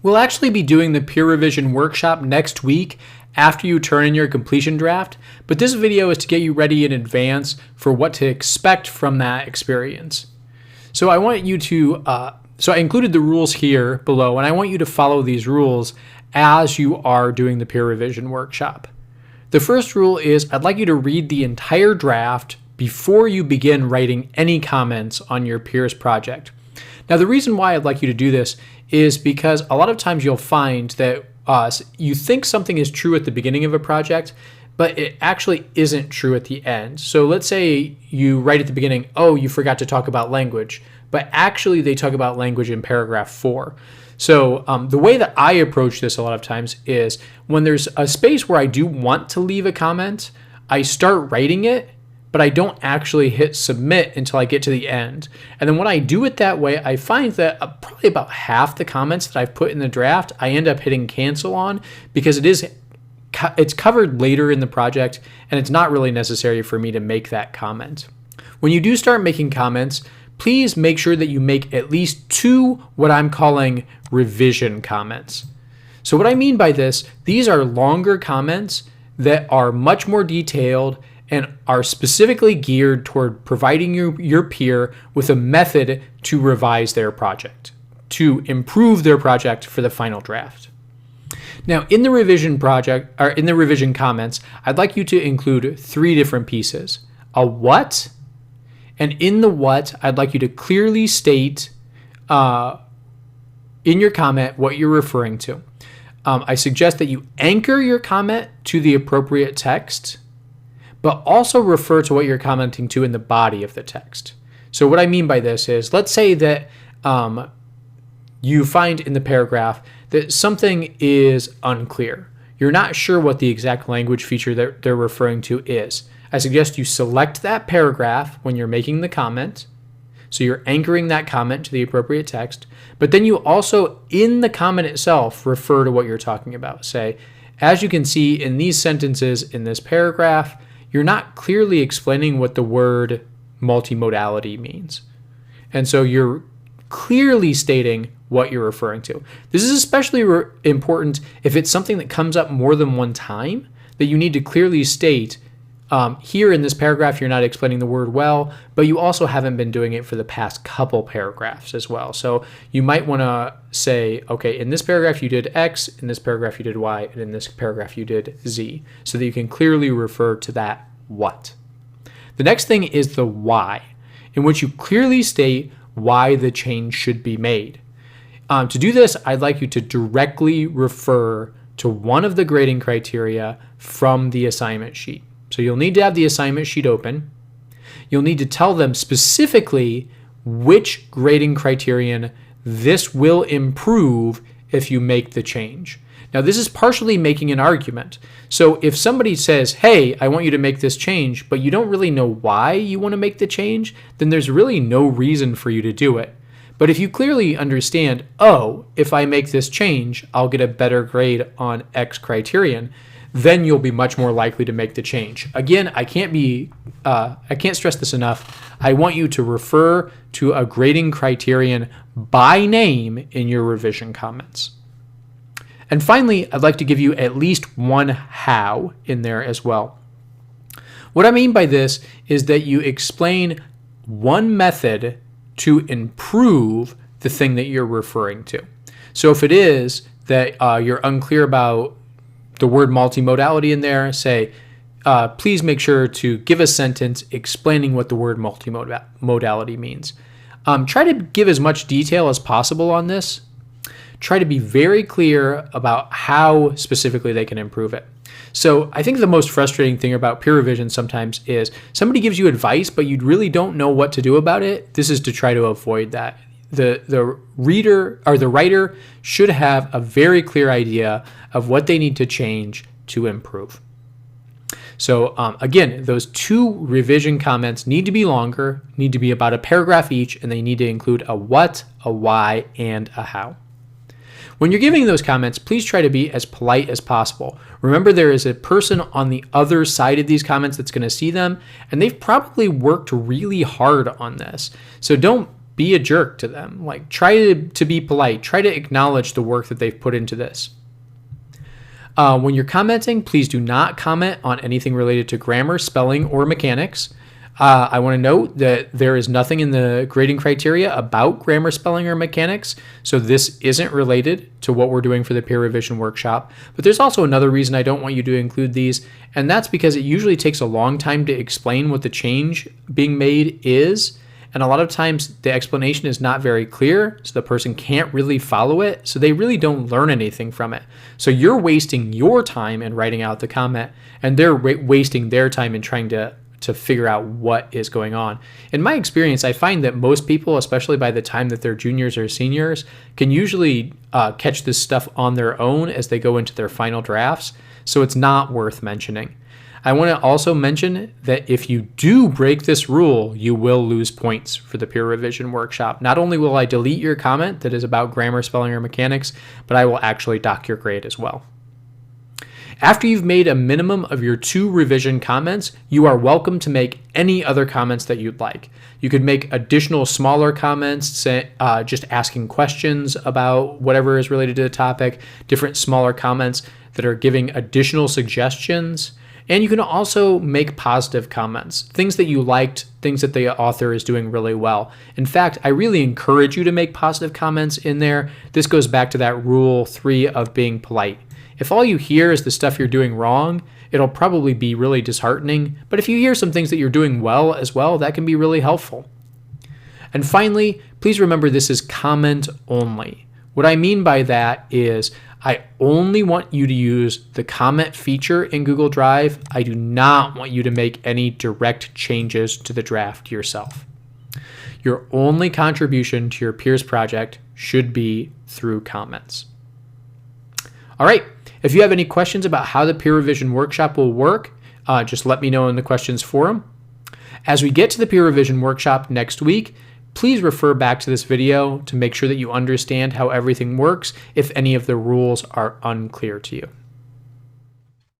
We'll actually be doing the peer revision workshop next week after you turn in your completion draft, but this video is to get you ready in advance for what to expect from that experience. So I want you to, so I included the rules here below, and I want you to follow these rules as you are doing the peer revision workshop. The first rule is I'd like you to read the entire draft before you begin writing any comments on your peer's project. Now, the reason why I'd like you to do this is because a lot of times you'll find that you think something is true at the beginning of a project, but it actually isn't true at the end. So let's say you write at the beginning, oh, you forgot to talk about language, but actually they talk about language in paragraph 4. So the way that I approach this a lot of times is when there's a space where I do want to leave a comment, I start writing it, but I don't actually hit submit until I get to the end. And then when I do it that way, I find that probably about half the comments that I've put in the draft, I end up hitting cancel on because it's covered later in the project and it's not really necessary for me to make that comment. When you do start making comments, please make sure that you make at least 2 what I'm calling revision comments. So what I mean by this, these are longer comments that are much more detailed and are specifically geared toward providing your peer with a method to revise their project, to improve their project for the final draft. Now, in the revision project, or in the revision comments, I'd like you to include 3 different pieces. A what, and in the what, I'd like you to clearly state in your comment what you're referring to. I suggest that you anchor your comment to the appropriate text, but also refer to what you're commenting to in the body of the text. So what I mean by this is, let's say that you find in the paragraph that something is unclear. You're not sure what the exact language feature that they're referring to is. I suggest you select that paragraph when you're making the comment. So you're anchoring that comment to the appropriate text, but then you also, in the comment itself, refer to what you're talking about. Say, as you can see in these sentences in this paragraph, you're not clearly explaining what the word multimodality means. And so you're clearly stating what you're referring to. This is especially important if it's something that comes up more than one time, that you need to clearly state, here in this paragraph, you're not explaining the word well, but you also haven't been doing it for the past couple paragraphs as well. So you might want to say, okay, in this paragraph you did X, in this paragraph you did Y, and in this paragraph you did Z, so that you can clearly refer to that what. The next thing is the why, in which you clearly state why the change should be made. To do this, I'd like you to directly refer to one of the grading criteria from the assignment sheet. So you'll need to have the assignment sheet open. You'll need to tell them specifically which grading criterion this will improve if you make the change. Now, this is partially making an argument. So if somebody says, hey, I want you to make this change, but you don't really know why you want to make the change, then there's really no reason for you to do it. But if you clearly understand, oh, if I make this change, I'll get a better grade on X criterion, then you'll be much more likely to make the change. Again, I can't stress this enough. I want you to refer to a grading criterion by name in your revision comments. And finally, I'd like to give you at least one how in there as well. What I mean by this is that you explain one method to improve the thing that you're referring to. So if it is that you're unclear about the word multimodality in there, say, please make sure to give a sentence explaining what the word multimodality means. Try to give as much detail as possible on this. Try to be very clear about how specifically they can improve it. So I think the most frustrating thing about peer revision sometimes is somebody gives you advice, but you really don't know what to do about it. This is to try to avoid that. The reader or the writer should have a very clear idea of what they need to change to improve. So again, those 2 revision comments need to be longer, need to be about a paragraph each, and they need to include a what, a why, and a how. When you're giving those comments, please try to be as polite as possible. Remember, there is a person on the other side of these comments that's going to see them, and they've probably worked really hard on this. So don't be a jerk to them. Like, try to be polite. Try to acknowledge the work that they've put into this. When you're commenting, please do not comment on anything related to grammar, spelling, or mechanics. I want to note that there is nothing in the grading criteria about grammar, spelling, or mechanics, so this isn't related to what we're doing for the peer revision workshop. But there's also another reason I don't want you to include these, and that's because it usually takes a long time to explain what the change being made is, and a lot of times the explanation is not very clear, so the person can't really follow it, so they really don't learn anything from it. So you're wasting your time in writing out the comment, and they're wasting their time in trying to figure out what is going on. In my experience, I find that most people, especially by the time that they're juniors or seniors, can usually catch this stuff on their own as they go into their final drafts, so it's not worth mentioning. I want to also mention that if you do break this rule, you will lose points for the peer revision workshop. Not only will I delete your comment that is about grammar, spelling, or mechanics, but I will actually dock your grade as well. After you've made a minimum of your 2 revision comments, you are welcome to make any other comments that you'd like. You could make additional smaller comments, just asking questions about whatever is related to the topic, different smaller comments that are giving additional suggestions. And you can also make positive comments, things that you liked, things that the author is doing really well. In fact, I really encourage you to make positive comments in there. This goes back to that rule 3 of being polite. If all you hear is the stuff you're doing wrong, it'll probably be really disheartening. But if you hear some things that you're doing well as well, that can be really helpful. And finally, please remember this is comment only. What I mean by that is I only want you to use the comment feature in Google Drive. I do not want you to make any direct changes to the draft yourself. Your only contribution to your peers project should be through comments. All right. If you have any questions about how the peer revision workshop will work, just let me know in the questions forum. As we get to the peer revision workshop next week, please refer back to this video to make sure that you understand how everything works if any of the rules are unclear to you.